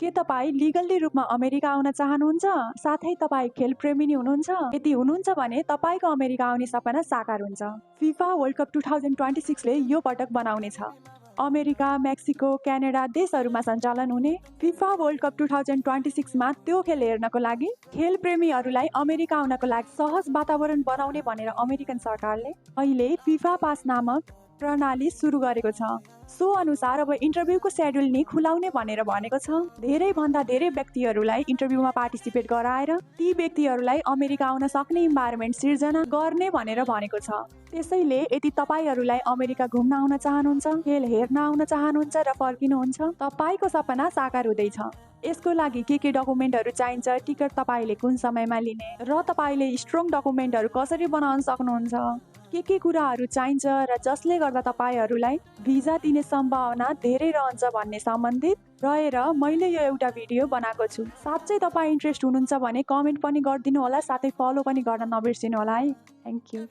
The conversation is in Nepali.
के तपाईँ लिगल्ली रूपमा अमेरिका आउन चाहनुहुन्छ? साथै तपाईँ खेल प्रेमी नि हुनुहुन्छ? यदि हुनुहुन्छ भने तपाईको अमेरिका आउने सपना साकार हुन्छ। फिफा वर्ल्ड कप 2026 ले यो पटक बनाउनेछ। अमेरिका, मेक्सिको, क्यानाडा देशहरूमा सञ्चालन हुने फिफा वर्ल्ड कप 2026 मा त्यो खेल हेर्नको लागि खेल प्रेमीहरूलाई अमेरिका आउनको लागि सहज वातावरण बनाउने भनेर अमेरिकन सरकारले अहिले फिफा पास नामक प्रणाली सुरु गरेको छ। सो अनुसार अब इन्टरभ्यूको सेड्युल नि खुलाउने भनेर भनेको छ। धेरै भन्दा धेरै व्यक्तिहरूलाई इन्टरभ्यूमा पार्टिसिपेट गराएर ती व्यक्तिहरूलाई अमेरिका आउन सक्ने इन्भाइरोमेन्ट सिर्जना गर्ने भनेर भनेको छ। त्यसैले यदि तपाईहरूलाई अमेरिका घुम्न आउन चाहनुहुन्छ, खेल हेर्न आउन चाहनुहुन्छ र फर्किनुहुन्छ, तपाईको सपना साकार हुँदैछ। यसको लागि के डकुमेन्टहरू चाहिन्छ, टिकट तपाईले कुन समयमा लिने र तपाईले स्ट्रङ डकुमेन्टहरू कसरी बनाउन सक्नुहुन्छ, के कुराहरू चाहिन्छ र जसले गर्दा तपाईहरूलाई भिजा दिने सम्भावना धेरै रहन्छ भन्ने सम्बन्धित रहेर मैले यो एउटा भिडियो बनाएको छु। साँच्चै तपाईँ इन्ट्रेस्ट हुनुहुन्छ भने कमेन्ट पनि गरिदिनु होला, साथै फलो पनि गर्न नबिर्सिनु होला है। Thank you.